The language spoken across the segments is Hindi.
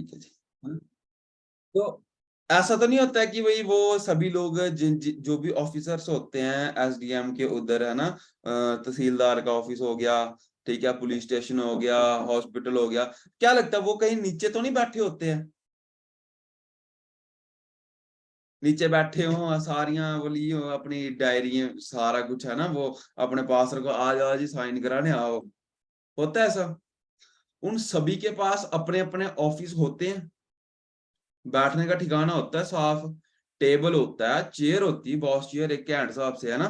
ठीक है जी। तो ऐसा तो नहीं होता है कि भाई वो सभी लोग जो भी ऑफिसर्स होते हैं एसडीएम के उधर, है ना, तहसीलदार का ऑफिस हो गया, ठीक है, पुलिस स्टेशन हो गया, हॉस्पिटल हो गया, क्या लगता है वो कहीं नीचे तो नहीं बैठे होते हैं? नीचे बैठे हो सारियां बोली हो अपनी डायरी सारा कुछ, है ना, वो अपने पास रखो, आज आज ही साइन कराने आओ। होता है ऐसा? उन सभी के पास अपने अपने ऑफिस होते हैं, बैठने का ठिकाना होता है साफ, टेबल होता है, चेयर होती है, बॉस चेयर एक के हैंड साहब से, है ना,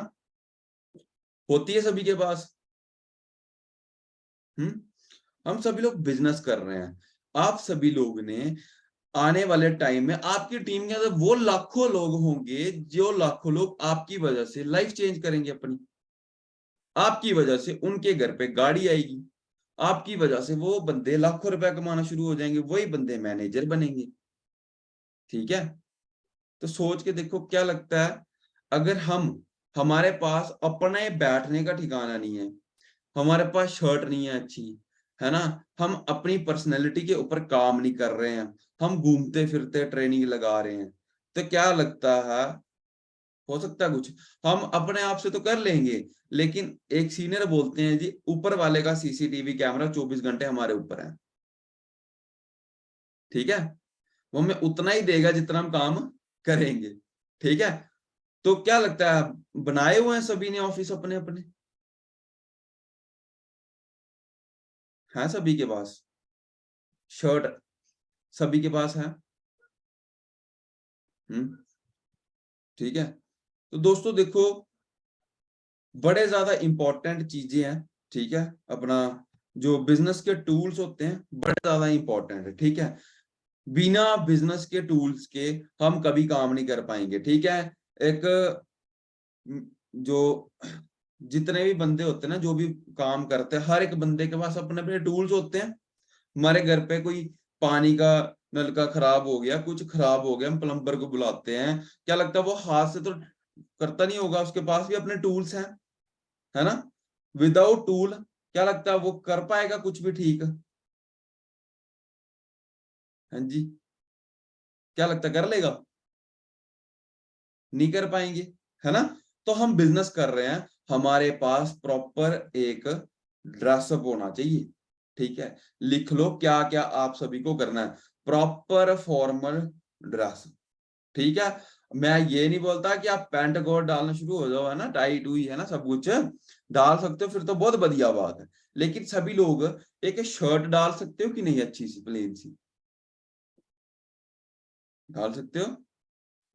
होती है सभी के पास। हम्म। हम सभी लोग बिजनेस कर रहे हैं। आप सभी लोग ने आने वाले टाइम में आपकी टीम के अंदर वो लाखों लोग होंगे, जो लाखों लोग आपकी वजह से लाइफ चेंज करेंगे अपनी। आपकी वजह से उनके घर पे गाड़ी आएगी, आपकी वजह से वो बंदे लाखों रुपए कमाना शुरू हो जाएंगे, वही बंदे मैनेजर बनेंगे। ठीक है? तो सोच के देखो क्या लगता है, अगर हम, हमारे पास अपने बैठने का ठिकाना नहीं है, हमारे पास शर्ट नहीं है अच्छी, है ना, हम अपनी पर्सनैलिटी के ऊपर काम नहीं कर रहे हैं, हम घूमते फिरते ट्रेनिंग लगा रहे हैं, तो क्या लगता है हो सकता है कुछ? हम अपने आप से तो कर लेंगे, लेकिन एक सीनियर बोलते हैं जी, ऊपर वाले का सीसीटीवी कैमरा 24 घंटे हमारे ऊपर है। ठीक है? वो हमें उतना ही देगा जितना हम काम करेंगे। ठीक है? तो क्या लगता है, बनाए हुए हैं सभी ने ऑफिस अपने अपने? हैं सभी के पास शर्ट? सभी के पास है। हम्म। ठीक है? तो दोस्तों देखो, बड़े ज्यादा इंपॉर्टेंट चीजें हैं। ठीक है? अपना जो बिजनेस के टूल्स होते हैं बड़े ज्यादा इंपॉर्टेंट है। ठीक है? बिना बिजनेस के टूल्स के हम कभी काम नहीं कर पाएंगे। ठीक है? एक जो जितने भी बंदे होते हैं ना, जो भी काम करते हैं, हर एक बंदे के पास अपने अपने टूल्स होते हैं। हमारे घर पे कोई पानी का नलका खराब हो गया, कुछ खराब हो गया, हम प्लम्बर को बुलाते हैं, क्या लगता है वो हाथ से तो करता नहीं होगा, उसके पास भी अपने टूल्स हैं, है ना? विदाउट टूल क्या लगता है वो कर पाएगा कुछ भी ठीक? हाँ जी। क्या लगता है कर लेगा? नहीं कर पाएंगे, है ना? तो हम बिजनेस कर रहे हैं, हमारे पास प्रॉपर एक ड्रेसअप होना चाहिए। ठीक है? लिख लो क्या क्या आप सभी को करना है, प्रॉपर फॉर्मल ड्रेस। ठीक है? मैं ये नहीं बोलता कि आप पैंट कोट डालना शुरू हो जाओ, है ना, टाई टूई, है ना, सब कुछ डाल सकते हो, फिर तो बहुत बढ़िया बात है। लेकिन सभी लोग एक शर्ट डाल सकते हो कि नहीं, अच्छी सी प्लेन सी? डाल सकते हो?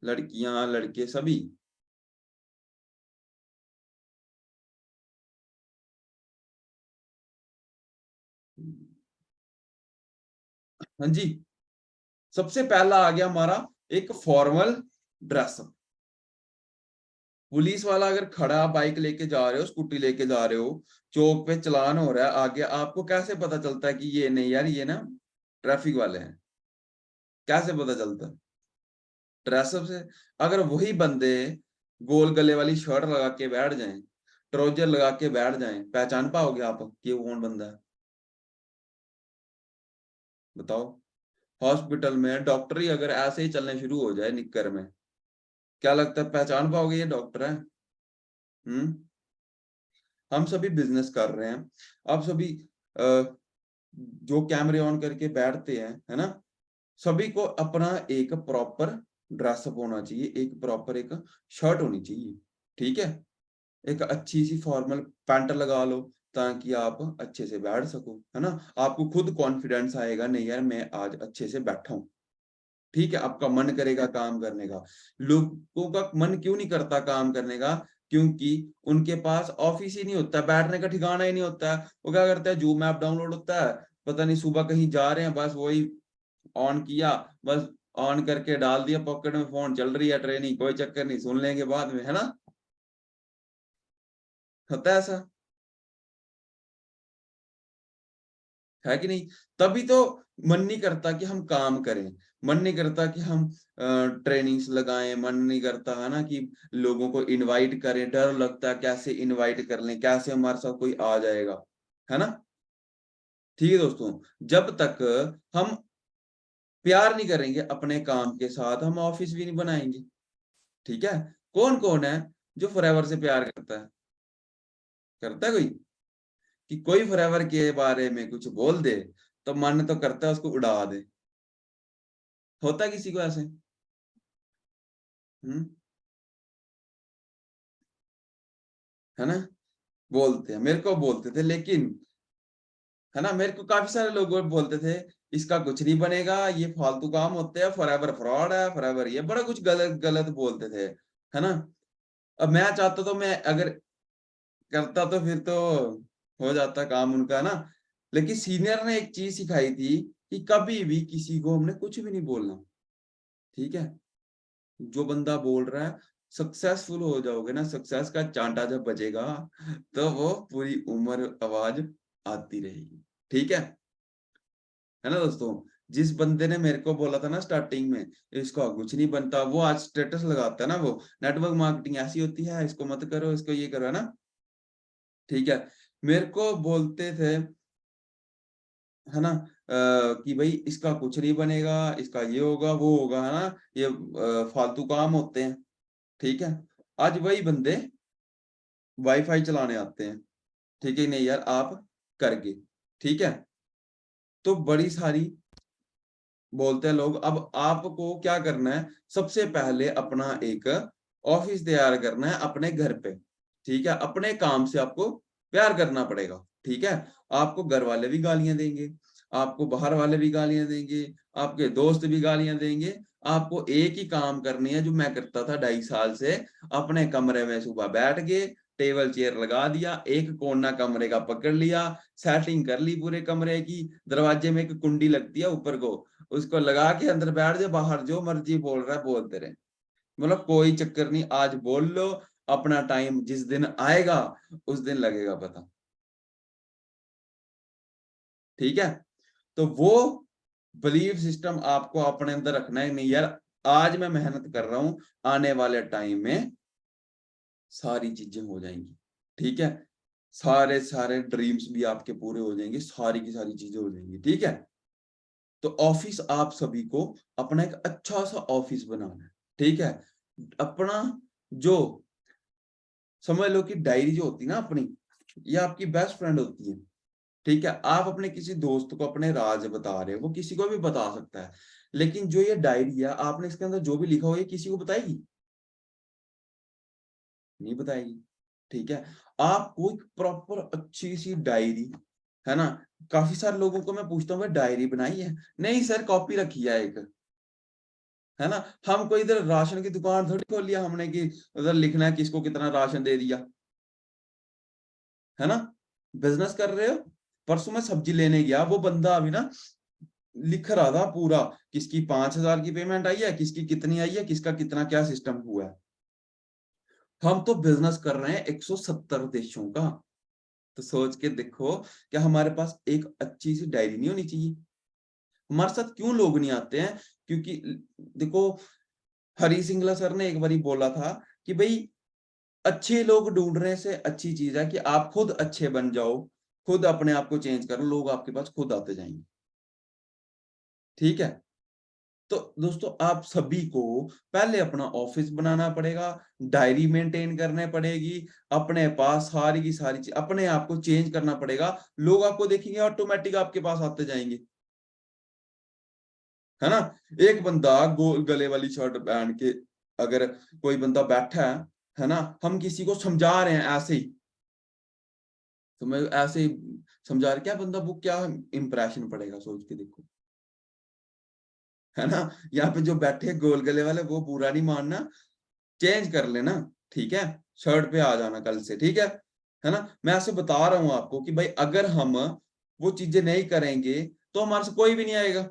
लड़कियां लड़के सभी? हाँ जी। सबसे पहला आ गया हमारा एक फॉर्मल ड्रेस। पुलिस वाला अगर खड़ा बाइक लेके जा रहे हो, स्कूटी लेके जा रहे हो, चौक पे चलान हो रहा है आगे, आपको कैसे पता चलता है कि ये नहीं यार, ये ना ट्रैफिक वाले हैं? कैसे पता चलता है? ड्रेसअप से। अगर वही बंदे गोल गले वाली शर्ट लगा के बैठ जाएं, ट्राउजर लगा के बैठ जाएं, पहचान पाओगे आप कि वो कौन बंदा है? बताओ। हॉस्पिटल में डॉक्टर ही अगर ऐसे ही चलने शुरू हो जाए निक्कर में, क्या लगता है पहचान पाओगे ये डॉक्टर है? हम्म। हम सभी बिजनेस कर रहे हैं, आप सभी जो कैमरे ऑन करके बैठते हैं, है ना, सभी को अपना एक प्रॉपर ड्रेसअप होना चाहिए, एक प्रॉपर एक शर्ट होनी चाहिए। ठीक है? एक अच्छी सी फॉर्मल पैंट लगा लो, ताकि आप अच्छे से बैठ सको, है ना, आपको खुद कॉन्फिडेंस आएगा, नहीं यार मैं आज अच्छे से बैठा हूं। ठीक है? आपका मन करेगा काम करने का। लोगों का मन क्यों नहीं करता काम करने का? क्योंकि उनके पास ऑफिस ही नहीं होता, बैठने का ठिकाना ही नहीं होता है। वो क्या करते हैं, जूम ऐप डाउनलोड होता है, पता नहीं सुबह कहीं जा रहे हैं, बस वही ऑन किया, बस ऑन करके डाल दिया पॉकेट में, फोन चल रही है ट्रेनिंग, कोई चक्कर नहीं, सुन लेंगे बाद में, है ना? होता है ऐसा, है कि नहीं? तभी तो मन नहीं करता कि हम काम करें, मन नहीं करता कि हम ट्रेनिंग्स लगाएं, मन नहीं करता, है ना, कि लोगों को इनवाइट करें, डर लगता है कैसे इनवाइट कर लें, कैसे हमारे साथ कोई आ जाएगा, है ना? ठीक है दोस्तों, जब तक हम प्यार नहीं करेंगे अपने काम के साथ, हम ऑफिस भी नहीं बनाएंगे। ठीक है, कौन कौन है जो फॉरएवर से प्यार करता है? करता है कोई? कि कोई फॉरएवर के बारे में कुछ बोल दे तो मन तो करता है उसको उड़ा दे। होता है किसी को ऐसे? हम्म, है ना? बोलते हैं, मेरे को बोलते थे, लेकिन है ना, मेरे को काफ़ी सारे लोग बोलते थे, इसका कुछ नहीं बनेगा, ये फालतू काम होते हैं, फॉरएवर फ्रॉड है, फॉरएवर ये बड़ा कुछ गलत-गलत बोलते थे, है ना? अब मैं चाहता तो मैं अगर करता तो फिर तो हो जाता काम उनका ना, लेकिन सीनियर ने एक चीज़ सिखाई थी कि कभी भी किसी को हमने कुछ भी नहीं बोलना, ठीक है? जो बंदा बोल रहा है, सक्सेसफुल हो जाओगे ना, सक्सेस का चांटा जब बजेगा, तो वो पूरी उम्र आवाज़ आती रहेगी, ठीक है ना दोस्तों? जिस बंदे ने मेरे को बोला था ना स्टार्टिंग में, इसका कुछ नहीं बनता, वो आज स्टेटस लगाता है ना वो, नेटवर्क मार्केटिंग ऐसी होती है, इसको मत करो, इसको ये करो, है ना? ठीक है। मेरे को बोलते थे, है ना? कि भई इसका कुछ नहीं बनेगा, इसका ये होगा, वो होगा, है ना? ये फालतू काम होते हैं, ठीक है? आज वही बंदे वाई-फाई चलाने आते हैं, ठीक है? नहीं यार आप करके, ठीक है? तो बड़ी सारी बोलते हैं लोग, अब आपको क्या करना है, सबसे पहले अपना एक ऑफ़िस तैयार करना है अपने घर पे, ठीक है? अपने काम से आपको प्यार करना पड़ेगा, ठीक है? आपको घर वाले भी गालियाँ देंगे, आपको बाहर वाले भी गालियाँ देंगे, आपके दोस्त भी गालियाँ देंगे, आपको एक ही काम करनी है जो मैं करता था 2.5 साल से, अपने कमरे में सुबह बैठ के, टेबल चेयर लगा दिया, एक कोना कमरे का पकड़ लिया, सेटिंग कर ली पूरे कमरे की, दरवाजे में एक कुंडी लगती है ऊपर को, उसको लगा के अंदर बैठ जाओ, बाहर जो मर्ज़ी बोल रहा है बोलते रहें। मतलब कोई चक्कर नहीं, आज बोल लो, अपना टाइम जिस दिन आएगा, उस दिन लगेगा पता। ठीक है? तो वो बिलीफ सिस्टम आपको अपने अंदर रखना है, नहीं यार आज मैं मेहनत कर रहा हूँ, आने वाले टाइम में सारी चीज़ें हो जाएँगी। ठीक है? सारे ड्रीम्स भी आपके पूरे हो जाएँगे, सारी की सारी चीज़ें हो जाएँगी। ठीक है? तो ऑफिस आप सभी को अपना एक अच्छा-सा ऑफिस बनाना है, ठीक है? अपना जो समझ लो कि डायरी जो होती है ना अपनी, ये आपकी बेस्ट फ्रेंड होती है, ठीक है? आप अपने किसी दोस्त को अपने राज़ बता रहे हो, वो किसी को भी बता सकता है, लेकिन जो ये डायरी है, आपने इसके अंदर जो भी लिखा हो, ये किसी को बताएगी? नहीं बताएगी, ठीक है? आपको एक प्रॉपर अच्छी-सी डायरी, है ना? काफ़ी सारे लोगों को मैं पूछता हूँ, "भाई डायरी बनाई है?" "नहीं सर, कॉपी रखी है एक।" है ना? हम कोई इधर राशन की दुकान थोड़ी खोल लिया हमने कि उधर लिखना है किसको कितना राशन दे दिया, है ना? बिज़नेस कर रहे हो? परसों मैं सब्ज़ी लेने गया, वो बंदा अभी ना लिख रहा था पूरा, किसकी 5,000 की पेमेंट आई है, किसकी कितनी आई है, किसका कितना क्या सिस्टम हुआ है। हम तो बिज़नेस कर रहे हैं 170 देशों का, तो सोच के देखो क्या हमारे पास एक अच्छी-सी डायरी नहीं होनी चाहिए? हमारे साथ क्यों लोग नहीं आते हैं? क्योंकि देखो हरी सिंगला सर ने एक बारी बोला था कि भई अच्छे लोग ढूँढने से अच्छी चीज़ है कि आप खुद अच्छे बन जाओ, खुद अपने आप को चेंज करो, लोग आपके पास खुद आते जाएँगे, ठीक है? तो दोस्तों आप सभी को पहले अपना ऑफ़िस बनाना पड़ेगा, डायरी मेंटेन करनी पड़ेगी, अपने पास सारी की सारी अपने आप को चेंज करना पड़ेगा, लोग आपको देखेंगे ऑटोमैटिक आपके पास आते जाएँगे, है ना? एक बंदा गोल गले वाली शर्ट पहन के अगर कोई बंदा बैठा है ना? हम किसी को समझा रहे हैं ऐसे ही तो मैं ऐसे ही समझा रहा क्या बंदा वो क्या इंप्रेशन पड़ेगा सोच के देखो, है ना? यहाँ पे जो बैठे गोल गले वाले वो बुरा नहीं मानना, चेंज कर लेना, ठीक है? शर्ट पे आ जाना कल से, ठीक है ना? मैं ऐसे बता रहा हूँ आपको कि भाई अगर हम वो चीज़ें नहीं करेंगे, तो हमारे से कोई भी नहीं आएगा,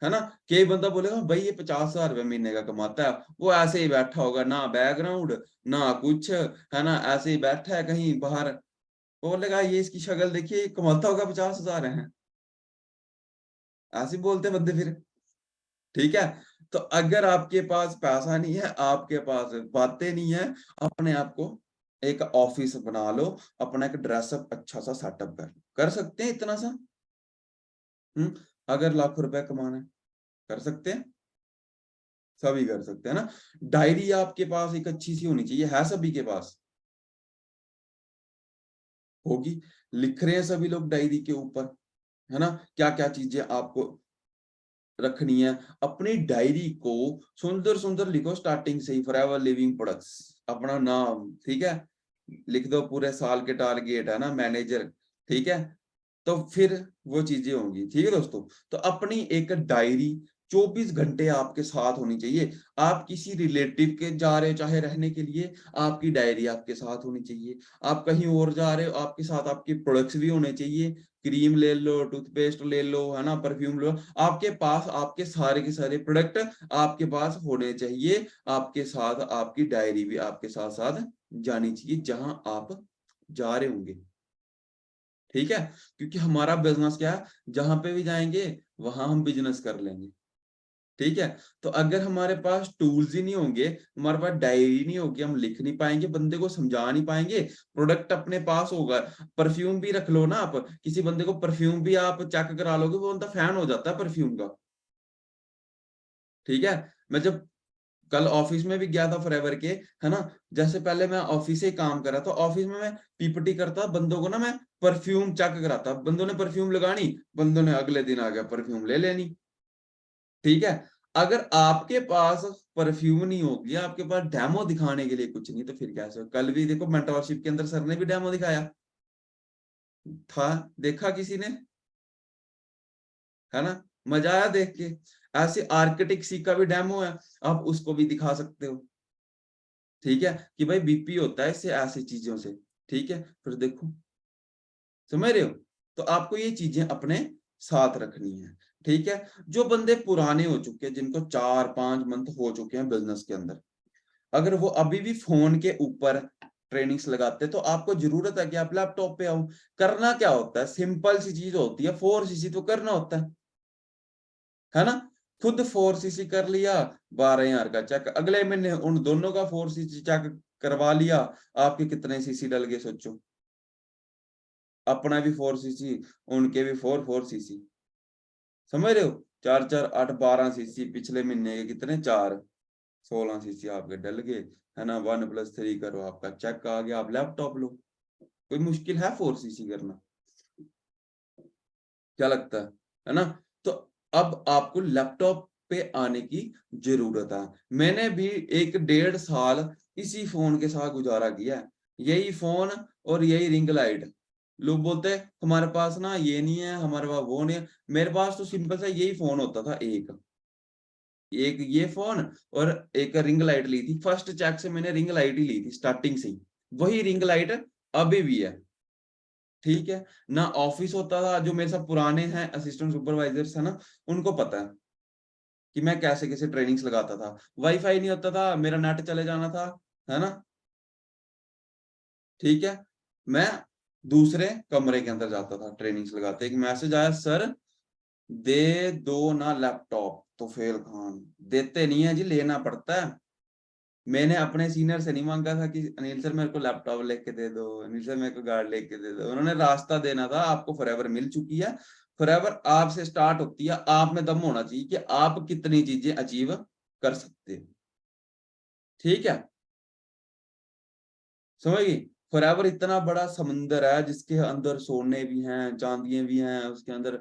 है ना? कोई बंदा बोलेगा भाई ये 50,000 रुपए महीने का कमाता है, वो ऐसे ही बैठा होगा, ना बैकग्राउंड, ना कुछ, है ना? ऐसे ही बैठा है कहीं बाहर, वो बोलेगा ये इसकी शक्ल देखिए, ये कमाता होगा 50,000 है। ऐसे ही बोलते हैं बंदे फिर, ठीक है? तो अगर आपके पास पैसा नहीं है, आपके पास बातें नहीं है, अपने आप को एक ऑफ़िस बना लो, अपना एक ड्रेसअप अच्छा-सा सेटअप कर लो। कर सकते हैं इतना सा? हुँ? अगर लाखों रुपए कमाना है, कर सकते हैं, सभी कर सकते हैं ना। डायरी आपके पास एक अच्छी सी होनी चाहिए, है सभी के पास? होगी। लिख रहे हैं सभी लोग डायरी के ऊपर, है ना? क्या-क्या चीजें आपको रखनी है। अपनी डायरी को सुंदर-सुंदर लिखो स्टार्टिंग से ही, फॉरएवर लिविंग प्रोडक्ट्स, अपना नाम, ठीक है? लिख दो पूरे साल के टारगेट, है ना? मैनेजर, ठीक है? तो फिर वो चीजें होंगी, ठीक है दोस्तों? तो अपनी एक डायरी 24 घंटे आपके साथ होनी चाहिए। आप किसी रिलेटिव के जा रहे हो चाहे रहने के लिए, आपकी डायरी आपके साथ होनी चाहिए। आप कहीं और जा रहे हो, आपके साथ आपके प्रोडक्ट्स भी होने चाहिए। क्रीम ले लो, टूथपेस्ट ले लो, है ना? परफ्यूम लो। आपके पास आपके सारे के सारे प्रोडक्ट आपके पास होने चाहिए। आपके साथ आपकी डायरी भी आपके साथ-साथ जानी चाहिए जहाँ आप जा रहे होंगे। ठीक है? क्योंकि हमारा बिज़नेस क्या है, जहाँ पे भी जाएँगे, वहाँ हम बिज़नेस कर लेंगे। ठीक है? तो अगर हमारे पास टूल्स ही नहीं होंगे, हमारे पास डायरी नहीं होगी, हम लिख नहीं पाएँगे, बंदे को समझा नहीं पाएँगे, प्रोडक्ट अपने पास होगा। परफ्यूम भी रख लो ना आप, किसी बंदे को परफ्यूम भी आप चेक करा लोगे, वो बंदा फैन हो जाता है परफ्यूम का। ठीक है? मैं जब कल ऑफिस में भी गया था फॉरएवर के, है ना? जैसे पहले मैं ऑफिस से ही काम कर रहा था, ऑफिस में मैं पीपीटी करता, बंदों को ना मैं परफ्यूम चेक कराता, बंदों ने परफ्यूम लगानी, बंदों ने अगले दिन आ गया परफ्यूम ले लेनी, ठीक है? अगर आपके पास परफ्यूम नहीं होगी, आपके पास डेमो दिखाने के लिए कुछ नहीं, तो फिर कैसे हो? कल भी देखो मेंटरशिप के अंदर सर ने भी डेमो दिखाया था, देखा किसी ने? है ना? मजा आया देख के। ऐसे आर्किटेक्ट सी का भी डेमो है, आप उसको भी दिखा सकते हो। ठीक है? कि भाई बीपी होता है इससे ऐसी चीज़ों से, ठीक है? फिर देखो, समझ रहे हो? तो आपको ये चीज़ें अपने साथ रखनी है, ठीक है? जो बंदे पुराने हो चुके हैं, जिनको 4-5 मंथ हो चुके हैं बिज़नेस के अंदर, अगर वो अभी भी फ़ोन के ऊपर ट्रेनिंग्स लगाते हैं, तो आपको ज़रूरत है कि आप लैपटॉप पे आओ। करना क्या होता है? सिंपल सी चीज़ होती है, 4 सीसी तो करना होता है ना? खुद 4 सीसी कर लिया, 12,000 का चेक, अगले महीने उन दोनों का 4 सीसी चेक करवा लिया, आपके कितने सीसी डल गए सोचो? अपना भी 4 सीसी, उनके भी 4-4 सीसी, समझ रहे हो? 4-4 8 12 सीसी, पिछले महीने के कितने 4 16 सीसी आपके डल गए, है ना? 1 + 3 करो, आपका चेक आ गया, आप लैपटॉप लो। कोई मुश्किल है 4 सीसी करना? क्या लगता है ना? तो अब आपको लैपटॉप पे आने की ज़रूरत है। मैंने भी 1 डेढ़ साल इसी फ़ोन के साथ गुज़ारा किया है। यही फ़ोन और यही रिंग लाइट। लोग बोलते हैं हमारे पास ना ये नहीं है, हमारे पास वो नहीं है। मेरे पास तो सिंपल सा यही फ़ोन होता था एक। एक ये फ़ोन और एक रिंग लाइट ली थी। फर्स्ट चेक से मैंने रिंग लाइट ही ली थी स्टार्टिंग से ही। वही रिंग लाइट अभी भी है। ठीक है? ना ऑफ़िस होता था, जो मेरे साथ पुराने हैं असिस्टेंट सुपरवाइज़र्स है ना, उनको पता है कि मैं कैसे-कैसे ट्रेनिंग्स लगाता था। वाई-फाई नहीं होता था, मेरा नेट चले जाना था, है ना? ठीक है? मैं दूसरे कमरे के अंदर जाता था ट्रेनिंग्स लगाते। एक मैसेज आया, सर दे दो ना लैपटॉप, तोफ़ैल खान। देते नहीं है जी, लेना पड़ता है। मैंने अपने सीनियर से नहीं माँगा था कि अनिल सर मेरे को लैपटॉप लेके दे दो, अनिल सर मेरे को गार्ड लेके दे दो। उन्होंने रास्ता देना था, आपको फॉरएवर मिल चुकी है। फॉरएवर आपसे स्टार्ट होती है, आप में दम होना चाहिए कि आप कितनी चीज़ें अचीव कर सकते हो। ठीक है? समझ गई? फॉरएवर इतना बड़ा समुंदर है जिसके अंदर सोने भी हैं, चाँदियाँ भी हैं, उसके अंदर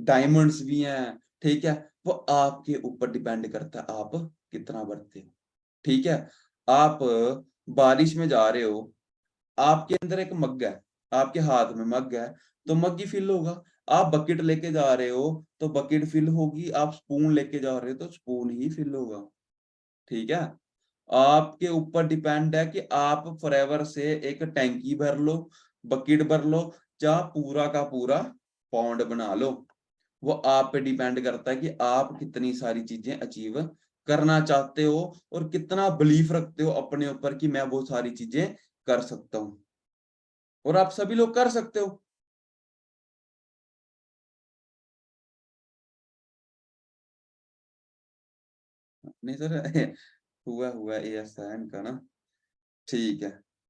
डायमंड्स भी हैं, ठीक है? वो आपके ऊपर डिपेंड करता है, आप कितना भरते हो। ठीक है? आप बारिश में जा रहे हो, आपके अंदर एक मग है, आपके हाथ में मग है, तो मग ही फिल होगा। आप बकेट लेके जा रहे हो, तो बकेट फिल होगी, आप स्पून लेके जा रहे हो, तो स्पून ही फिल होगा। ठीक है? आपके ऊपर डिपेंड है कि आप फॉरएवर से एक टैंकी भर लो, बकेट भर लो, या पूरा का पूरा पॉन्ड बना लो। वो आप पे डिपेंड करता है कि आप कितनी सारी चीज़ें अचीव करना चाहते हो और कितना बिलीफ रखते हो अपने ऊपर कि मैं वो सारी चीज़ें कर सकता हूँ। और आप सभी लोग कर सकते हो। नहीं सर हुआ ऐसा है इनका ना, ठीक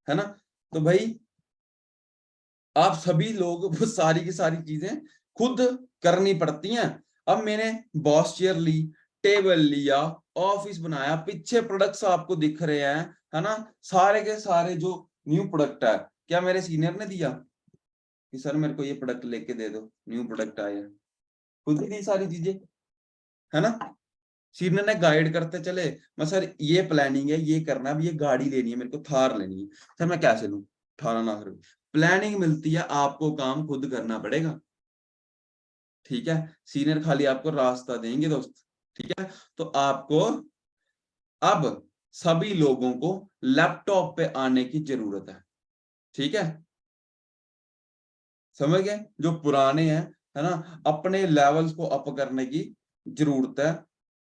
है ना? तो भाई आप सभी लोग वो सारी की सारी चीज़ें खुद करनी पड़ती हैं। अब मैंने बॉस चेयर ली, टेबल लिया, ऑफिस बनाया, पीछे प्रोडक्ट्स आपको दिख रहे हैं, है ना, सारे के सारे जो न्यू प्रोडक्ट है, क्या मेरे सीनियर ने दिया कि सर मेरे को ये प्रोडक्ट लेके दे दो, न्यू प्रोडक्ट आए हैं? खुद ही दी सारी चीजें, है ना। सीनियर ने गाइड करते चले, मैं सर ये प्लानिंग है, ये करना है, अब ये गाड़ी लेनी है, मेरे को थार लेनी है, सर मैं कैसे लूं, 18 लाख रुपए। प्लानिंग मिलती है, आपको काम खुद करना पड़ेगा, ठीक है। सीनियर खाली आपको रास्ता देंगे दोस्त, ठीक है। तो आपको अब सभी लोगों को लैपटॉप पे आने की जरूरत है, ठीक है। समझ गए, जो पुराने हैं, है ना, अपने लेवल्स को अप करने की जरूरत है,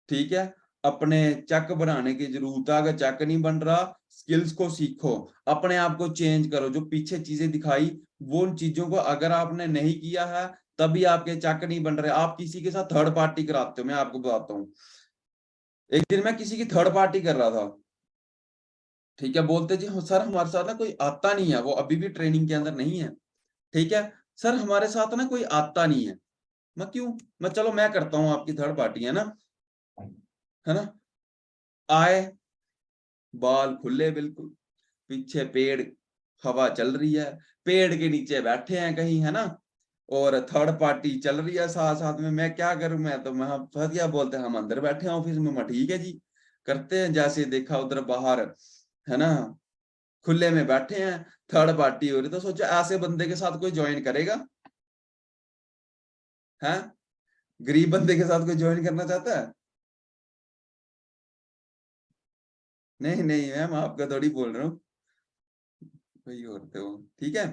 ठीक है। अपने चेक बनाने की जरूरत है, अगर चेक नहीं बन रहा, स्किल्स को सीखो, अपने आप को चेंज करो, जो पीछे चीजें दिखाई वो उन चीजों को अगर आपने नहीं किया है तभी आपके चेक नहीं बन रहे। आप किसी के साथ थर्ड पार्टी कराते हो, मैं आपको बताता हूँ। एक दिन मैं किसी की थर्ड पार्टी कर रहा था, ठीक है, बोलते जी सर हमारे साथ ना कोई आता नहीं है, वो अभी भी ट्रेनिंग के अंदर नहीं है, ठीक है। सर हमारे साथ ना कोई आता नहीं है, मैं क्यों, मैं चलो मैं करता हूँ आपकी थर्ड पार्टी, है ना, है ना। आए, बाल खुले बिल्कुल, पीछे पेड़, हवा चल रही है, पेड़ के नीचे बैठे हैं कहीं, है ना, और थर्ड पार्टी चल रही है साथ साथ में। मैं क्या करूं, मैं तो मैं फंस गया। बोलते हैं हम अंदर बैठे हैं ऑफिस में, मैं ठीक है जी, करते हैं। जैसे देखा उधर बाहर, है ना, खुले में बैठे हैं, थर्ड पार्टी हो रही, तो सोचा ऐसे बंदे के साथ कोई ज्वाइन करेगा, है, गरीब बंदे के साथ कोई ज्वाइन करना चाहता है? नहीं नहीं मैम, आपका थोड़ी बोल रहा हूँ, वही होते हो, ठीक है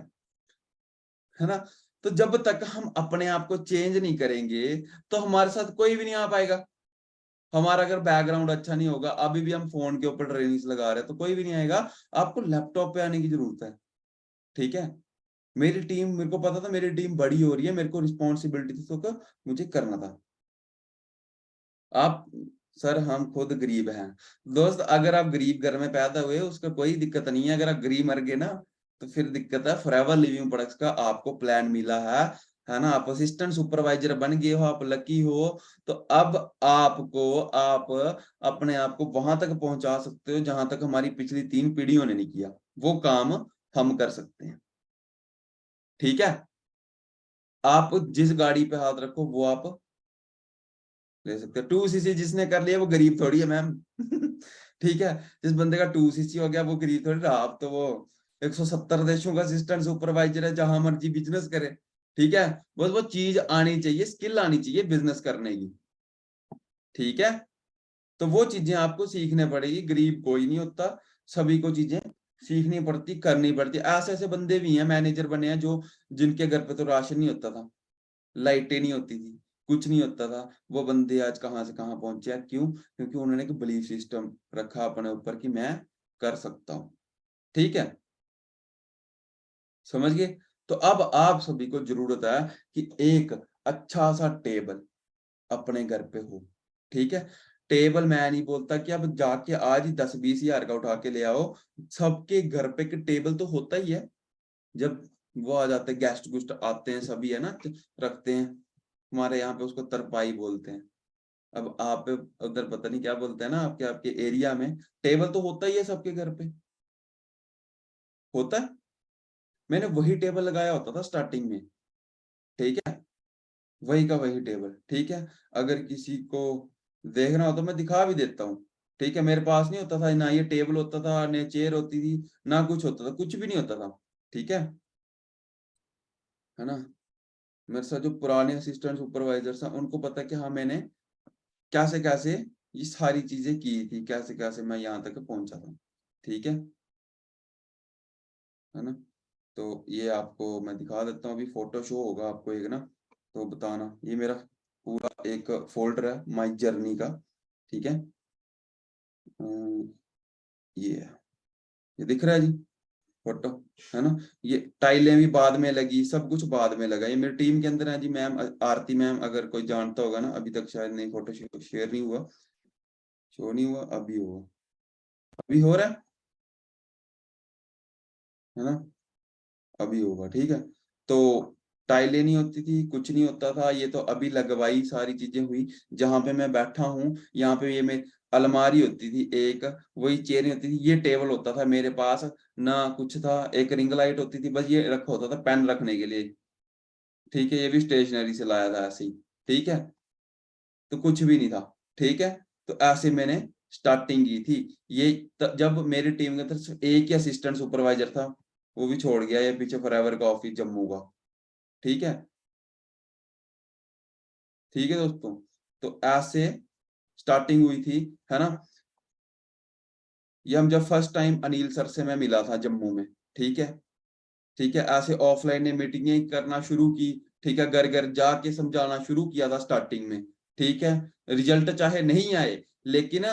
ना। तो जब तक हम अपने आप को चेंज नहीं करेंगे तो हमारे साथ कोई भी नहीं आ पाएगा। हमारा अगर बैकग्राउंड अच्छा नहीं होगा, अभी भी हम फोन के ऊपर ट्रेनिंग्स लगा रहे हैं, तो कोई भी नहीं आएगा। आपको लैपटॉप पे आने की जरूरत है, ठीक है। मेरी टीम, मेरे को पता था मेरी टीम बड़ी हो रही है, मेरे को रिस्पॉन्सिबिलिटी थी, तो मुझे करना था। आप, सर हम खुद गरीब हैं दोस्त, अगर आप गरीब घर में पैदा हुए उसका कोई दिक्कत नहीं है, अगर आप गरीब मर गए ना तो फिर दिक्कत है। फॉरएवर लिविंग प्रोडक्ट्स का आपको प्लान मिला है ना, आप असिस्टेंट सुपरवाइजर बन गए हो, आप लकी हो। तो अब आपको, आप अपने आप को वहां तक पहुंचा सकते हो जहां तक हमारी पिछली 3 पीढ़ियों ने नहीं किया, वो काम हम कर सकते हैं, ठीक है। आप जिस गाड़ी पे हाथ रखो वो आप ले सकते हो। 2cc जिसने कर लिया वो गरीब थोड़ी है मैम ठीक है, जिस बंदे का 2cc हो गया वो गरीब थोड़ी रहा। अब तो वो 170 देशों का असिस्टेंट सुपरवाइजर है, जहां मर्जी बिजनेस करे, ठीक है। बस वो चीज आनी चाहिए, स्किल आनी चाहिए बिजनेस करने की, ठीक है। तो वो चीजें आपको सीखने पड़ेगी, गरीब कोई नहीं होता, सभी को चीजें सीखनी पड़ती, करनी पड़ती। ऐसे ऐसे बंदे भी हैं, मैनेजर बने हैं, जो जिनके घर पे तो राशन नहीं होता था, लाइटें नहीं होती थी, कुछ नहीं होता था, वो बंदे आज कहाँ से कहाँ पहुंचे हैं, क्यों? क्योंकि उन्होंने एक बिलीफ सिस्टम रखा अपने ऊपर कि मैं कर सकता हूँ, ठीक है, समझ गए। तो अब आप सभी को जरूरत है कि एक अच्छा सा टेबल अपने घर पे हो, ठीक है। टेबल मैं नहीं बोलता कि अब जाके आज ही 10-20 हजार का उठा के ले आओ, सबके घर पे एक टेबल तो होता ही है। जब वो आ जाते हैं, गेस्ट गुस्ट आते हैं सभी, है ना, रखते हैं। हमारे यहाँ पे उसको तरपाई बोलते हैं। अब आप उधर पता नहीं क्या बोलते हैं ना, आपके आपके एरिया में टेबल तो होता ही है सबके घर पे, होता है। मैंने वही टेबल लगाया होता था स्टार्टिंग में, ठीक है, वही का वही टेबल, ठीक है। अगर किसी को देखना हो तो मैं दिखा भी देता हूँ, ठीक है। मेरे पास नहीं होता था ना ये टेबल होता था, ना चेयर होती थी, ना कुछ होता था, कुछ भी नहीं होता था, ठीक है ना। मेरे साथ जो पुराने असिस्टेंट सुपरवाइजर्स हैं उनको पता है कि हाँ मैंने कैसे कैसे ये सारी चीजें की थी, कैसे कैसे मैं यहाँ तक पहुंचा था, ठीक है ना। तो ये आपको मैं दिखा देता हूँ, अभी फोटो शो होगा आपको एक ना, तो बताना। ये मेरा पूरा एक फोल्डर है माई जर्नी का, ठीक है। अम, ये है, ये दिख रहा है जी फोटो, है ना। ये टाइलें भी बाद में लगी, सब कुछ बाद में लगा, ये मेरी टीम के अंदर है जी मैम, आरती मैम, अगर कोई जानता होगा ना, अभी तक शायद नहीं, फोटो शेयर नहीं हुआ, शो नहीं हुआ, अभी हुआ, अभी हो रहा है ना, अभी होगा, ठीक है। तो टाइलें नहीं होती थी, कुछ नहीं होता था। ये तो अभी लगवाई सारी चीजें हुई। जहां पे मैं बैठा हूँ यहाँ पे ये मैं अलमारी होती थी एक, वही चेयर नहीं होती थी, ये टेबल होता था मेरे पास ना, कुछ था, एक रिंग लाइट होती थी, बस ये रखा होता था पेन रखने के लिए। ठीक है, ये भी स्टेशनरी से लाया था ऐसे ही। ठीक है, तो कुछ भी नहीं था। ठीक है, तो ऐसे मैंने स्टार्टिंग की थी। ये जब मेरी टीम के अंदर सिर्फ एक ही असिस्टेंट सुपरवाइजर था, वो भी छोड़ गया ये पीछे फॉरएवर का ऑफिस जम्मू का। ठीक है, ठीक है दोस्तों, तो ऐसे स्टार्टिंग हुई थी, है ना। ये हम जब फर्स्ट टाइम अनिल सर से मैं मिला था जम्मू में। ठीक है, ठीक है, ऐसे ऑफलाइन ने मीटिंगें करना शुरू की। ठीक है, घर घर जाके समझाना शुरू किया था स्टार्टिंग में। ठीक है, रिजल्ट चाहे नहीं आए लेकिन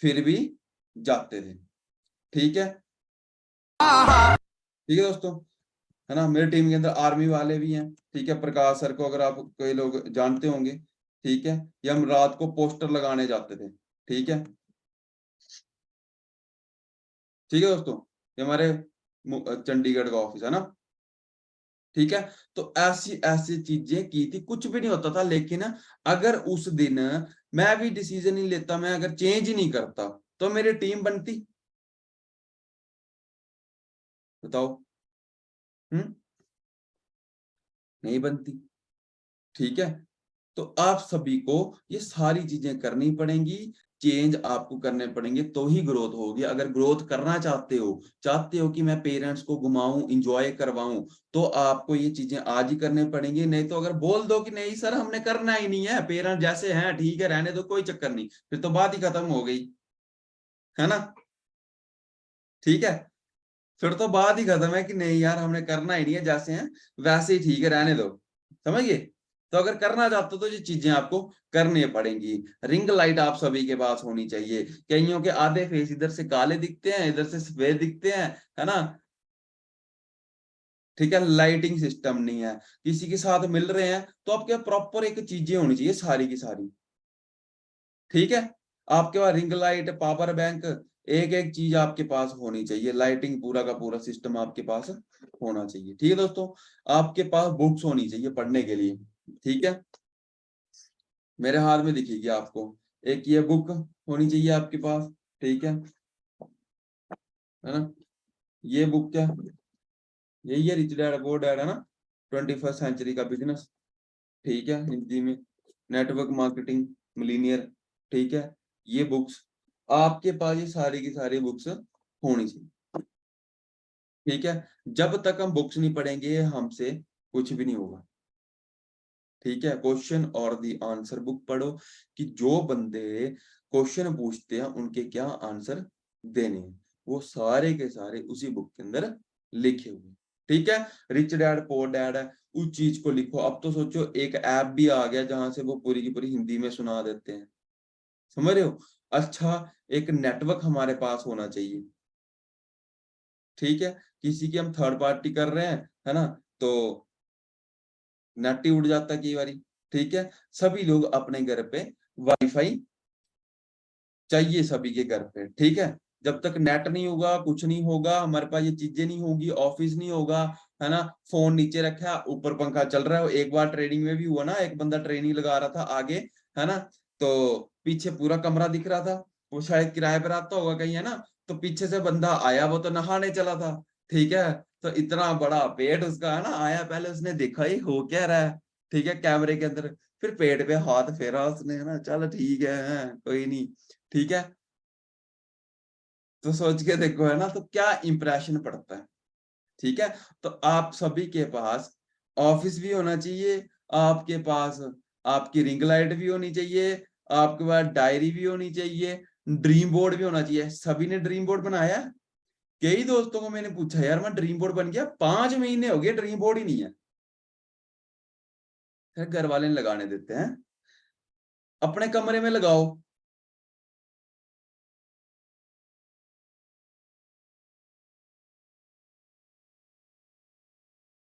फिर भी जाते थे। ठीक है, ठीक है दोस्तों, है ना। मेरी टीम के अंदर आर्मी वाले भी हैं। ठीक है, प्रकाश सर को अगर आप कोई लोग जानते होंगे। ठीक है, ये हम रात को पोस्टर लगाने जाते थे। ठीक है, ठीक है दोस्तों, ये हमारे चंडीगढ़ का ऑफिस है ना। ठीक है, तो ऐसी ऐसी चीजें की थी, कुछ भी नहीं होता था, लेकिन अगर उस दिन मैं भी डिसीजन नहीं लेता, मैं अगर चेंज ही नहीं करता, तो मेरी टीम बनती? बताओ। हम्म, नहीं बनती। ठीक है, तो आप सभी को ये सारी चीजें करनी पड़ेंगी, चेंज आपको करने पड़ेंगे, तो ही ग्रोथ होगी। अगर ग्रोथ करना चाहते हो कि मैं पेरेंट्स को घुमाऊं, इंजॉय करवाऊं, तो आपको ये चीजें आज ही करने पड़ेंगी। नहीं तो अगर बोल दो कि नहीं सर हमने करना ही नहीं है, पेरेंट्स जैसे हैं ठीक है रहने दो, कोई चक्कर नहीं, फिर तो बात ही खत्म हो गई, है ना। ठीक है, फिर तो बात ही खत्म है कि नहीं यार हमने करना ही नहीं है, जैसे हैं वैसे ही ठीक है रहने दो। समझिए, तो अगर करना चाहते हो तो ये चीजें आपको करनी पड़ेंगी। रिंग लाइट आप सभी के पास होनी चाहिए। कईयों के आधे फेस इधर से काले दिखते हैं, इधर से सफेद दिखते हैं, है ना। ठीक है, लाइटिंग सिस्टम नहीं है, किसी के साथ मिल रहे हैं तो आपके प्रॉपर एक चीजें होनी चाहिए सारी की सारी। ठीक है, आपके पास रिंग लाइट, पावर बैंक, एक एक चीज आपके पास होनी चाहिए, लाइटिंग पूरा का पूरा सिस्टम आपके पास होना चाहिए। ठीक है दोस्तों, आपके पास बुक्स होनी चाहिए पढ़ने के लिए। ठीक है, मेरे हाथ में दिखेगी आपको एक ये बुक होनी चाहिए आपके पास। ठीक है ना। ये बुक क्या, यही है रिच डैड पुअर डैड, है ना, 21st सेंचुरी का बिजनेस। ठीक है, हिंदी में नेटवर्क मार्केटिंग मिलीनियर। ठीक है, ये बुक्स आपके पास, ये सारी की सारी बुक्स होनी चाहिए। ठीक है, जब तक हम बुक्स नहीं पढ़ेंगे हमसे कुछ भी नहीं होगा। ठीक है, क्वेश्चन और दी आंसर बुक पढ़ो, कि जो बंदे क्वेश्चन पूछते हैं उनके क्या आंसर देने हैं, वो सारे के सारे उसी बुक के अंदर लिखे हुए। ठीक है, रिच डैड पुअर डैड है, उस चीज को लिखो। अब तो सोचो एक ऐप भी आ गया जहां से वो पूरी की पूरी हिंदी में सुना देते हैं। समझ रहे हो। अच्छा, एक नेटवर्क हमारे पास होना चाहिए। ठीक है, किसी की हम थर्ड पार्टी कर रहे हैं, है ना, तो नेट ही उड़ जाता है कई बारी। ठीक है, सभी लोग अपने घर पे वाईफाई चाहिए सभी के घर पे। ठीक है, जब तक नेट नहीं होगा कुछ नहीं होगा, हमारे पास ये चीजें नहीं होगी, ऑफिस नहीं होगा, है ना। फोन नीचे रखा ऊपर पंखा चल रहा है। एक बार ट्रेनिंग में भी हुआ ना, एक बंदा ट्रेनिंग लगा रहा था आगे, है ना, तो पीछे पूरा कमरा दिख रहा था। वो शायद किराए पर आता होगा कहीं, है ना। तो पीछे से बंदा आया, वो तो नहाने चला था। ठीक है, तो इतना बड़ा पेट उसका, है ना, आया पहले उसने देखा ये हो क्या रहा है। ठीक है, कैमरे के अंदर, फिर पेट पे हाथ फेरा उसने, है ना, चल ठीक है कोई नहीं। ठीक है, तो सोच के देखो, है ना, तो क्या इंप्रेशन पड़ता है। ठीक है, तो आप सभी के पास ऑफिस भी होना चाहिए, आपके पास आपकी रिंग लाइट भी होनी चाहिए, आपके पास डायरी भी होनी चाहिए, ड्रीम बोर्ड भी होना चाहिए। सभी ने ड्रीम बोर्ड बनाया है? कई दोस्तों को मैंने पूछा यार मैं ड्रीम बोर्ड बन गया, 5 महीने हो गए ड्रीम बोर्ड ही नहीं है। फिर घर वाले लगाने देते हैं, अपने कमरे में लगाओ।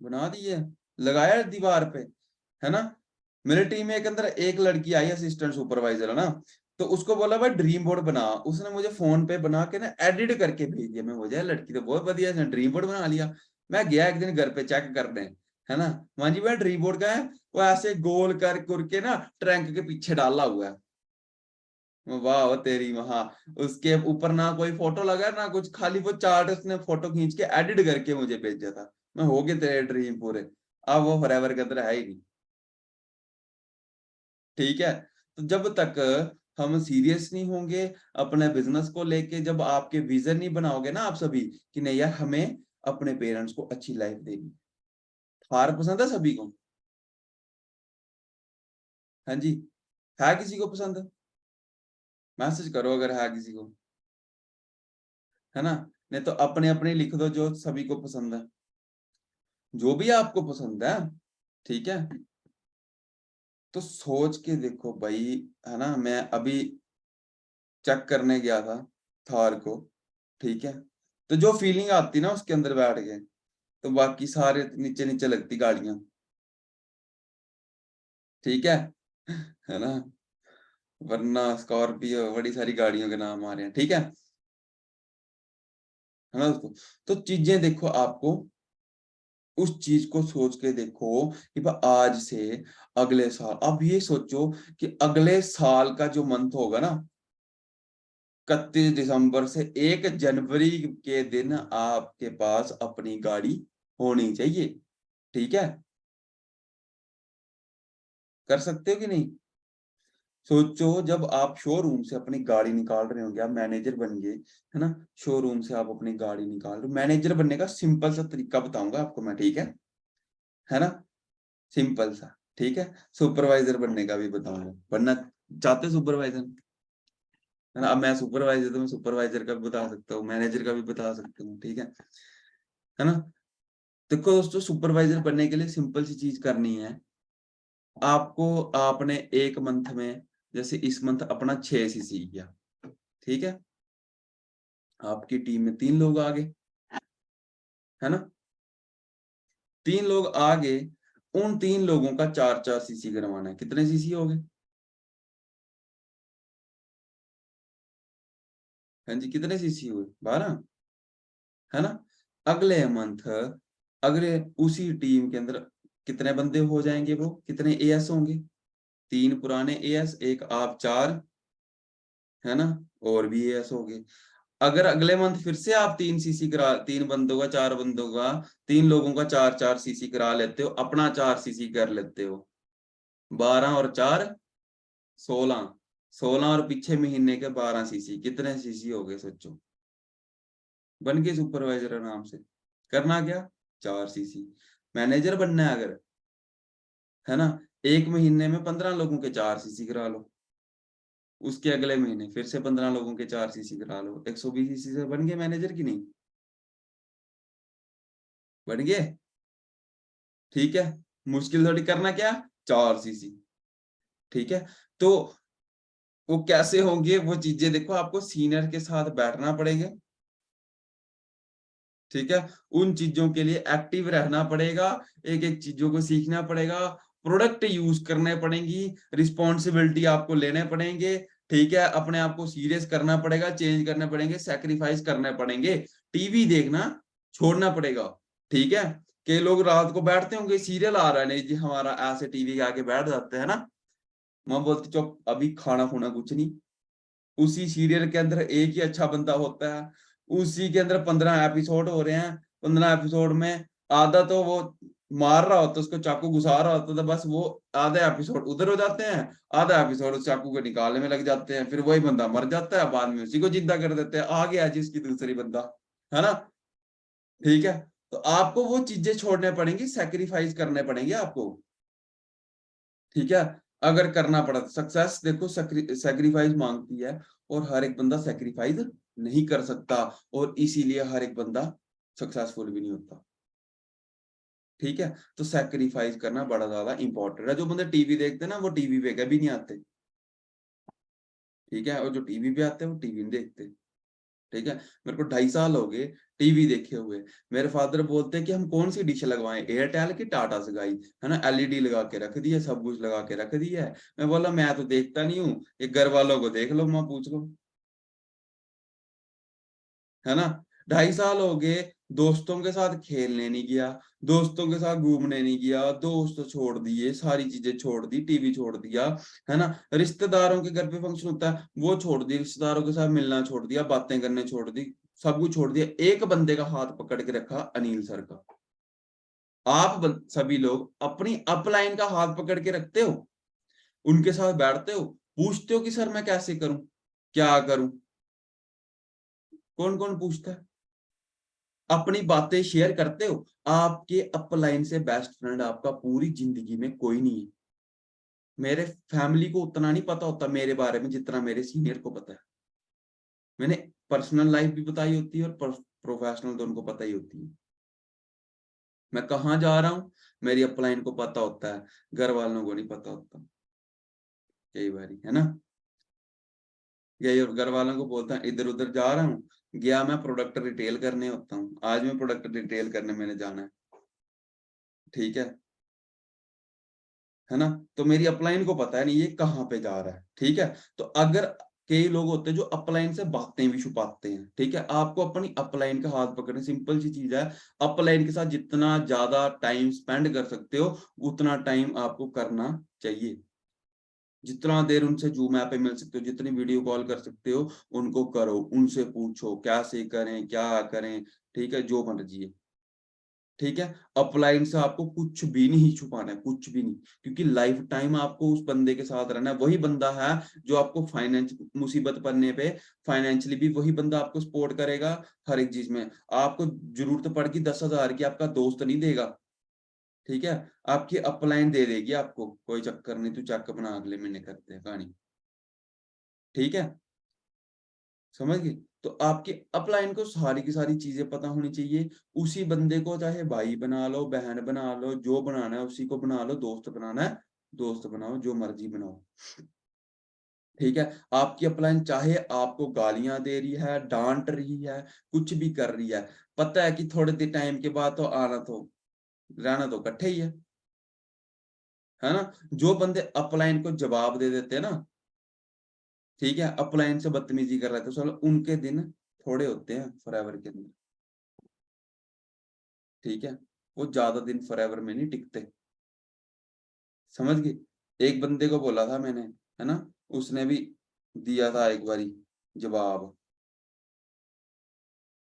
बना दिए, लगाया दीवार पे, है ना। मेरी टीम में एक अंदर एक लड़की आई असिस्टेंट सुपरवाइजर, है ना, तो उसको बोला भाई ड्रीम बोर्ड बना, उसने मुझे फोन पे बना के ना एडिट करके भेज दिया। मैं हो जाए लड़की तो बहुत बढ़िया, इसने ड्रीम बोर्ड बना लिया। मैं गया एक दिन घर पे चेक करने, है ना। मान जी भाई ड्रीम बोर्ड का है, वो ऐसे गोल कर के ना ट्रंक के पीछे डाला हुआ है। वाह तेरी वहां, उसके ऊपर ना कोई फोटो लगा ना कुछ, खाली वो चार्ट उसने फोटो खींच के एडिट करके मुझे भेजा था। मैं हो गए तेरे ड्रीम पूरे। अब वो फॉरएवर के अंदर है ही नहीं। ठीक है। तो जब तक हम सीरियस नहीं होंगे अपने बिजनेस को लेके, जब आपके विजन नहीं बनाओगे ना आप सभी कि नहीं यार हमें अपने पेरेंट्स को अच्छी लाइफ देनी। थार पसंद है सभी को? हाँ जी। है किसी को पसंद? मैसेज करो अगर है किसी को, है ना। नहीं तो अपने अपने लिख दो जो सभी को पसंद है, जो भी आपको पसंद है। ठीक है। तो सोच के देखो भाई, है ना। मैं अभी चेक करने गया था थार को। ठीक है। तो जो फीलिंग आती ना उसके अंदर बैठ के, तो बाकी सारे नीचे नीचे लगती गाड़ियां। ठीक है। है ना। वरना स्कॉर्पियो बड़ी सारी गाड़ियों के नाम आ रहे हैं। ठीक है ना दोस्तों। तो चीजें देखो आपको, उस चीज को सोच के देखो कि भाई आज से अगले साल, अब ये सोचो कि अगले साल का जो मंथ होगा ना, 31 दिसंबर से 1 जनवरी के दिन आपके पास अपनी गाड़ी होनी चाहिए। ठीक है। कर सकते हो कि नहीं? सोचो जब आप शोरूम से अपनी गाड़ी निकाल रहे होंगे, आप मैनेजर बन गए, है ना। शोरूम से आप अपनी गाड़ी निकाल रहे हो, मैनेजर बनने का सिंपल सा तरीका बताऊंगा आपको मैं। ठीक है ना। सिंपल सा। ठीक है। सुपरवाइजर बनने का भी बताऊंगा, बनना चाहते सुपरवाइजर, है ना। अब मैं सुपरवाइजर, तो मैं सुपरवाइजर का भी बता सकता हूँ, मैनेजर का भी बता सकता हूँ। ठीक है ना। देखो दोस्तों, सुपरवाइजर बनने के लिए सिंपल सी चीज करनी है आपको। आपने एक मंथ में, जैसे इस मंथ अपना 6 सीसी किया। ठीक है। आपकी टीम में 3 लोग आ गए, है ना। 3 लोग आ गए, उन 3 लोगों का 4-4 सीसी करवाना है। कितने सीसी हो गए? हाँ जी, कितने सीसी हुए? 12, है ना। अगले मंथ, अगले उसी टीम के अंदर कितने बंदे हो जाएंगे? वो कितने एएस होंगे? 3 पुराने एएस, एक आप, 4, है ना। और भी एएस हो गए। अगर अगले मंथ फिर से आप 3 सीसी करा, 3 बंदों का, 4 बंदों का, 3 लोगों का 4-4 सीसी करा लेते हो, अपना 4 सीसी कर लेते हो। 12 और 4, 16, 16 और पीछे महीने के 12 सीसी, कितने सीसी हो गए सोचो? बन के सुपरवाइजर नाम से करना क्या? 4 सीसी। मैनेजर बनना है अगर, है ना, एक महीने में 15 लोगों के 4 सीसी करा लो। उसके अगले महीने फिर से 15 लोगों के 4 सीसी करा लो, 120 सीसी से बन गए मैनेजर की नहीं? बन गए। ठीक है। मुश्किल थोड़ी करना क्या, 4 सीसी। ठीक है। तो वो कैसे होंगे वो चीजें देखो, आपको सीनियर के साथ बैठना पड़ेगा। ठीक है। उन चीजों के लिए एक्टिव रहना पड़ेगा, एक एक चीजों को सीखना पड़ेगा, प्रोडक्ट यूज करने पड़ेंगी, रिस्पॉन्सिबिलिटी आपको लेने पड़ेंगे। ठीक है। अपने आप को सीरियस करना पड़ेगा, चेंज करने पड़ेंगे, सेक्रीफाइस करने पड़ेंगे, टीवी देखना छोड़ना पड़ेगा। ठीक है। कि लोग रात को बैठते होंगे, सीरियल आ रहा है, नहीं जी हमारा, ऐसे टीवी के आगे बैठ जाते हैं ना। माँ बोलती चुप, अभी खाना खुना कुछ नहीं। उसी सीरियल के अंदर एक ही अच्छा बंदा होता है, उसी के अंदर 15 एपिसोड हो रहे हैं। 15 एपिसोड में आधा तो वो मार रहा होता, उसको चाकू घुसा रहा होता, तो बस वो आधा एपिसोड उधर हो जाते हैं, आधा एपिसोड उस चाकू को निकालने में लग जाते हैं, फिर वही बंदा मर जाता है, बाद में उसी को जिंदा कर देते हैं, आ गया जिसकी दूसरी बंदा, है ना। ठीक है। तो आपको वो चीजें छोड़ने पड़ेंगी, सेक्रीफाइस करने पड़ेंगे आपको। ठीक है। अगर करना पड़ा तो सक्सेस देखो सेक्रीफाइस मांगती है, और हर एक बंदा सेक्रीफाइस नहीं कर सकता, और इसीलिए हर एक बंदा सक्सेसफुल भी नहीं होता। ठीक है। तो सेक्रीफाइस करना बड़ा ज्यादा इंपॉर्टेंट है। जो बंदे टीवी देखते हैं ना, वो टीवी पे कभी नहीं आते। ठीक है। और जो टीवी पे आते हैं वो टीवी नहीं देखते। ठीक है। मेरे को 2.5 साल हो गए टीवी देखे हुए। मेरे फादर बोलते हैं कि हम कौन सी डिश लगवाएं, एयरटेल की टाटा स्काई, है ना। एलईडी लगा के रख दी है, सब कुछ लगा के रख दिया है। मैं बोला मैं तो देखता नहीं हूँ, ये घर वालों को देख लो, माँ पूछ लो, है ना। 2.5 साल हो गए, दोस्तों के साथ खेलने नहीं गया, दोस्तों के साथ घूमने नहीं गया, दोस्त छोड़ दिए, सारी चीजें छोड़ दी, टीवी छोड़ दिया, है ना? रिश्तेदारों के घर पे फंक्शन होता है, वो छोड़ दी, रिश्तेदारों के साथ मिलना छोड़ दिया, बातें करने छोड़ दी, सब कुछ छोड़ दिया। एक बंदे का हाथ पकड़ के रखा, अनिल सर का। सभी लोग अपनी अपलाइन का हाथ पकड़ के रखते हो, उनके साथ बैठते हो, पूछते हो कि सर मैं कैसे करूं, क्या करूं? कौन कौन पूछता है? अपनी बातें शेयर करते हो। आपके अपलाइन से बेस्ट फ्रेंड आपका पूरी जिंदगी में कोई नहीं है। मेरे फैमिली को उतना नहीं पता होता मेरे बारे में जितना मेरे सीनियर को पता है। मैंने पर्सनल लाइफ भी बताई होती है और प्रोफेशनल तो उनको पता ही होती है। मैं कहाँ जा रहा हूँ मेरी अपलाइन को पता होता है, घर वालों को नहीं पता होता कई बारी, है ना? यही, और घर वालों को बोलता है इधर उधर जा रहा हूँ, गया मैं प्रोडक्ट रिटेल करने होता हूँ, आज मैं प्रोडक्ट रिटेल करने मैंने जाना है, ठीक है? है ना? तो मेरी अपलाइन को पता है नहीं ये कहाँ पे जा रहा है, ठीक है? तो अगर कई लोग होते हैं जो अपलाइन से बातें भी छुपाते हैं, ठीक है? आपको अपनी अपलाइन का हाथ पकड़ना, सिंपल सी चीज है। अपलाइन के साथ जितना ज्यादा टाइम स्पेंड कर सकते हो, उतना टाइम आपको करना चाहिए। जितना देर उनसे ज़ूम ऐप पे मिल सकते हो, जितनी वीडियो कॉल कर सकते हो, उनको करो, उनसे पूछो कैसे करें, क्या करें, ठीक है? जो मर्ज़ी है, ठीक है? अपलाइन से आपको कुछ भी नहीं छुपाना है, कुछ भी नहीं, क्योंकि लाइफ टाइम आपको उस बंदे के साथ रहना है। वही बंदा है जो आपको मुसीबत पड़ने पे फाइनेंशियली भी वही बंदा आपको सपोर्ट करेगा, हर एक चीज़ में। आपको ज़रूरत पड़ेगी 10,000 की, आपका दोस्त नहीं देगा, ठीक है? आपकी अपलाइन दे देगी आपको, कोई चक्कर नहीं, तू चेक अपना अगले महीने करते हैं कहानी, ठीक है? समझ गए? तो आपके अपलाइन को सारी की सारी चीज़ें पता होनी चाहिए। उसी बंदे को चाहे भाई बना लो, बहन बना लो, जो बनाना है उसी को बना लो, दोस्त बनाना है, दोस्त बनाओ, जो मर्ज़ी बनाओ। ठीक है? आपकी अपलाइन चाहे आपको गालियाँ दे रही है, डाँट रही है, कुछ भी कर रही है, पता है कि थोड़े टाइम के बाद तो आना तो रहना तो इकट्ठे ही है ना? जो बंदे अपलाइन को जवाब दे देते हैं ना, ठीक है? अपलाइन से बदतमीज़ी कर रहे थे, साला उनके दिन थोड़े होते हैं फॉरएवर के अंदर। ठीक है? वो ज़्यादा दिन फॉरएवर में नहीं टिकते, समझ गए? एक बंदे को बोला था मैंने, है ना? उसने भी दिया था एक बारी जवाब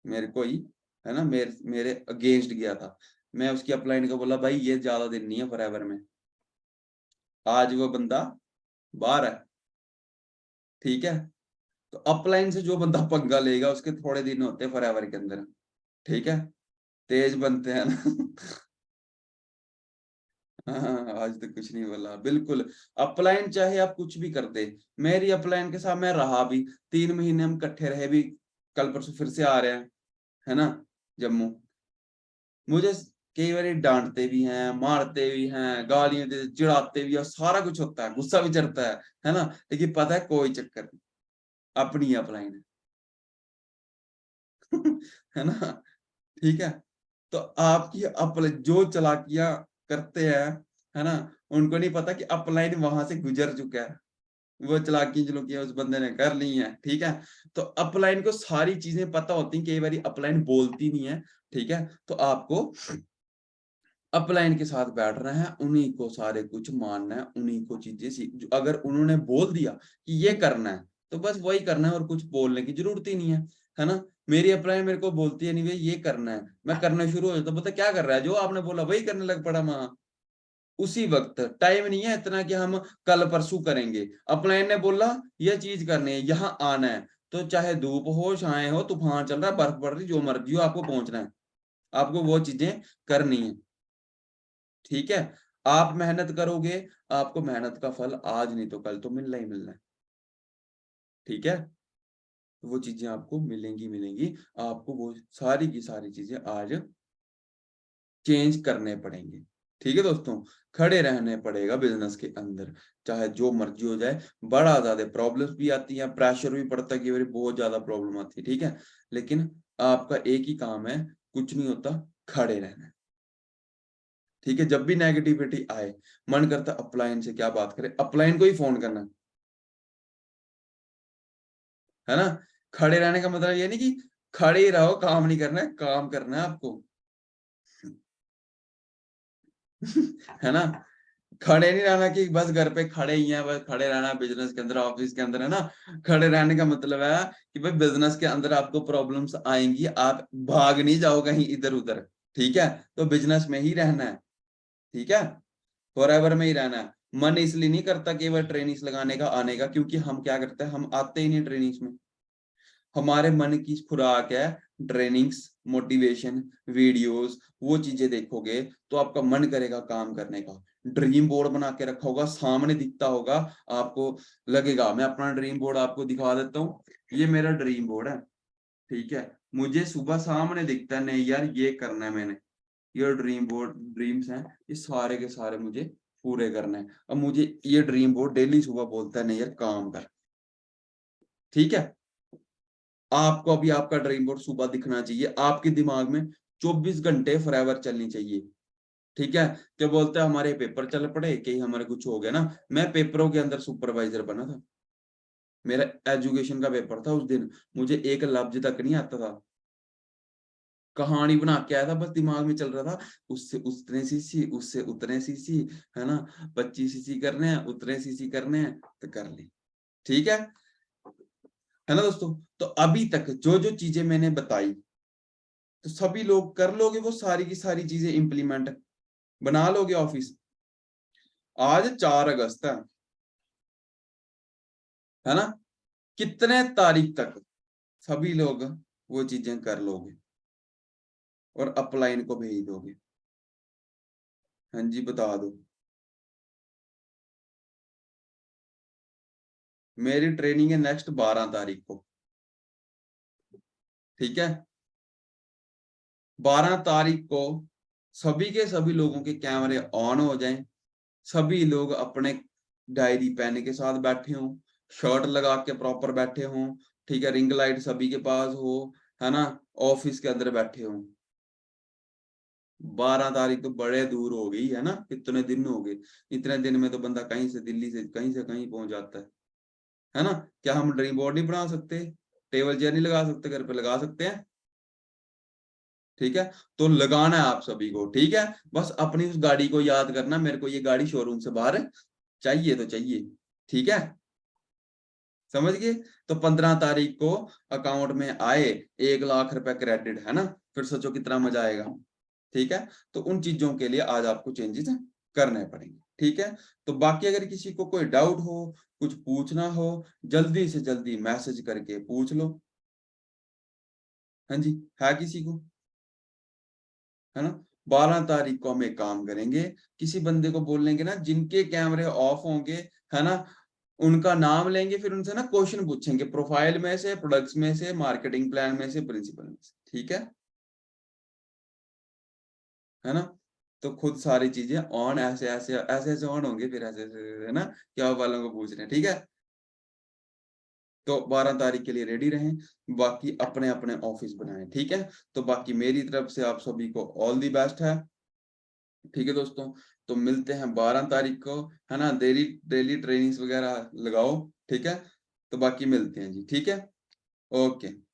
मेरे को ही, है ना? मेरे मेरे अगेंस्ट गया था। मैं उसकी अपलाइन को बोला भाई ये ज़्यादा दिन नहीं है फॉरएवर में। आज वो बंदा बाहर है, ठीक है? तो अपलाइन से जो बंदा पंगा लेगा उसके थोड़े दिन होते हैं फॉरएवर के अंदर, ठीक है? तेज बनते हैं ना। हाँ, आज तो कुछ नहीं बोला, बिल्कुल। अपलाइन चाहे आप कुछ भी कर दे, मेरी अपलाइन के साथ मैं रहा भी, 3 महीने हम इकट्ठे रहे भी, कल परसों फिर से आ रहे हैं, है ना? जम्मू। मुझे कई बारी डाँटते भी हैं, मारते भी हैं, गालियाँ दे चिढ़ाते भी हैं, सारा कुछ होता है, गुस्सा भी चढ़ता है ना? लेकिन पता है कोई चक्कर नहीं, अपनी अपलाइन है। है ना? ठीक है? तो आपकी जो चालाकियाँ करते हैं, है ना? उनको नहीं पता कि अपलाइन वहाँ से गुज़र चुका है। वो चालाकी-चुलूकियाँ उस बंदे ने कर ली हैं, ठीक है? तो अपलाइन को सारी चीज़ें पता होती हैं, कई बारी अपलाइन बोलती नहीं है, ठीक है? तो आपको अपलाइन के साथ बैठना है, उन्हीं को सारे कुछ मानना है, उन्हीं को चीज़ें अगर उन्होंने बोल दिया कि ये करना है, तो बस वही करना है और कुछ बोलने की ज़रूरत ही नहीं है ना? मेरी अपलाइन मेरे को बोलती है नहीं भई ये करना है, मैं करना शुरू हो जाता हूँ, बोलता क्या कर रहा है? जो आपने बोला वही करने लग पड़ा वहाँ। उसी वक़्त, टाइम नहीं है इतना कि हम कल-परसों करेंगे। अपलाइन ने बोला ये चीज़ करनी है, यहाँ आना है, तो चाहे धूप हो, छाएँ हो, तूफ़ान चल रहा है, बर्फ़ पड़ रही, जो मर्ज़ी हो आपको पहुँचना है। आपको वो चीज़ें करनी है, ठीक है? आप मेहनत करोगे, आपको मेहनत का फल आज नहीं तो कल तो मिलना ही मिलना है, ठीक है? तो वो चीज़ें आपको मिलेंगी, मिलेंगी। आपको वो सारी की सारी चीज़ें आज चेंज करने पड़ेंगे। ठीक है दोस्तों? खड़े रहने पड़ेगा बिज़नेस के अंदर, चाहे जो मर्ज़ी हो जाए। बड़ा ज़्यादा प्रॉब्लम्स भी आती हैं, प्रेशर भी पड़ता है, कई बारी बहुत ज़्यादा प्रॉब्लम आती है, ठीक है? लेकिन आपका एक ही काम है, कुछ नहीं होता, खड़े रहना है, ठीक है? जब भी नेगेटिविटी आए, मन करता है अपलाइन से क्या बात करें, अपलाइन को ही फ़ोन करना, है ना? खड़े रहने का मतलब ये नहीं कि खड़े ही रहो, काम नहीं करना है, काम करना है आपको। है ना? खड़े नहीं रहना कि बस घर पे खड़े ही हैं, बस खड़े रहना बिज़नेस के अंदर, ऑफ़िस के अंदर, है ना? खड़े रहने का मतलब है कि भाई बिज़नेस के अंदर आपको प्रॉब्लम्स आएँगी, आप भाग नहीं जाओ कहीं इधर-उधर, ठीक है? तो बिज़नेस में ही रहना है, ठीक है? फॉरएवर में ही रहना है। मन इसलिए नहीं करता केवल ट्रेनिंग्स लगाने का, आने का, क्योंकि हम क्या करते हैं, हम आते ही नहीं ट्रेनिंग्स में। हमारे मन की खुराक है ट्रेनिंग्स, मोटिवेशन, वीडियोस, वो चीजें देखोगे तो आपका मन करेगा काम करने का। ड्रीम बोर्ड बना के रखा होगा, सामने दिखता होगा, आपको लगेगा। मैं अपना ड्रीम बोर्ड आपको दिखा देता हूँ। ये मेरा ड्रीम बोर्ड है, ठीक है? मुझे सुबह सामने दिखता है, नहीं यार ये करना है मैंने। ये ड्रीम बोर्ड, ड्रीम्स हैं, ये सारे के सारे मुझे पूरे करने हैं। अब मुझे ये ड्रीम बोर्ड डेली सुबह बोलता है, नहीं यार काम कर, ठीक है? आपको अभी आपका ड्रीम बोर्ड सुबह दिखना चाहिए, आपके दिमाग में 24 घंटे फॉरएवर चलनी चाहिए, ठीक है? क्या बोलते हैं, हमारे पेपर चल पड़े, कहीं हमारे कुछ हो गया ना, मैं पेपरों के अंदर सुपरवाइजर बना था। मेरा एजुकेशन का पेपर था उस दिन, मुझे एक लफ्ज़ तक नहीं आता था। कहानी बना के आया था, बस दिमाग में चल रहा था, उससे उतने सीसी, उससे उतने सीसी, है ना? 25 सीसी करने हैं, उतने सीसी करने हैं, तो कर ली, ठीक है ना दोस्तों? तो अभी तक जो-जो चीज़ें मैंने बताई, तो सभी लोग कर लोगे वो सारी की सारी चीज़ें इम्प्लीमेंट, बना लोगे ऑफ़िस। आज 4 अगस्त है ना? कितने तारीख तक सभी लोग वो चीज़ें कर लोगे और अपलाइन को भेज दोगे। हाँ जी, बता दो। मेरी ट्रेनिंग है नेक्स्ट 12 तारीख को, ठीक है? 12 तारीख को सभी के सभी लोगों के कैमरे ऑन हो जाएँ, सभी लोग अपने डायरी पेन के साथ बैठे हों, शर्ट लगा के प्रॉपर बैठे हों, ठीक है? रिंग लाइट सभी के पास हो, है ना? ऑफ़िस के अंदर बैठे हों। 12 तारीख तो बड़े दूर हो गई, है ना? कितने दिन हो गए। इतने दिन में तो बंदा कहीं से दिल्ली से कहीं पहुँच जाता है ना? क्या हम ड्रीम बोर्ड नहीं बना सकते? टेबल चेयर नहीं लगा सकते, घर पे लगा सकते हैं, ठीक है? तो लगाना है आप सभी को, ठीक है? बस अपनी उस गाड़ी को याद करना, मेरे को ये गाड़ी शोरूम से बाहर चाहिए तो चाहिए, ठीक है? समझ गए? तो 15 तारीख को अकाउंट में आए 1 लाख रुपए क्रेडिट, है ना? फिर सोचो कितना मज़ा आएगा, ठीक है? तो उन चीज़ों के लिए आज आपको चेंजेज़ करने पड़ेंगे, ठीक है? तो बाकी अगर किसी को कोई डाउट हो, कुछ पूछना हो, जल्दी से जल्दी मैसेज करके पूछ लो। हाँ जी, है किसी को? है ना? 12 तारीख को हम एक काम करेंगे, किसी बंदे को बोल लेंगे ना जिनके कैमरे ऑफ होंगे, है ना? उनका नाम लेंगे, फिर उनसे ना क्वेश्चन पूछेंगे, प्रोफाइल में से, प्रोडक्ट्स में से, मार्केटिंग प्लान में से, प्रिंसिपल में से, ठीक है ना? तो खुद सारी चीज़ें ऑन ऐसे-ऐसे ऑन होंगे, फिर ऐसे-ऐसे, है ना? कि आप वालों को पूछ रहे हैं, ठीक है? तो 12 तारीख के लिए रेडी रहें, बाकी अपने-अपने ऑफिस बनाएँ, ठीक है? तो बाकी मेरी तरफ से आप सभी को ऑल द बेस्ट है। ठीक है दोस्तों, तो मिलते हैं 12 तारीख को, है ना? डेली डेली ट्रेनिंग्स वगैरह लगाओ, ठीक है? तो बाकी मिलते हैं जी, ठीक है? ओके।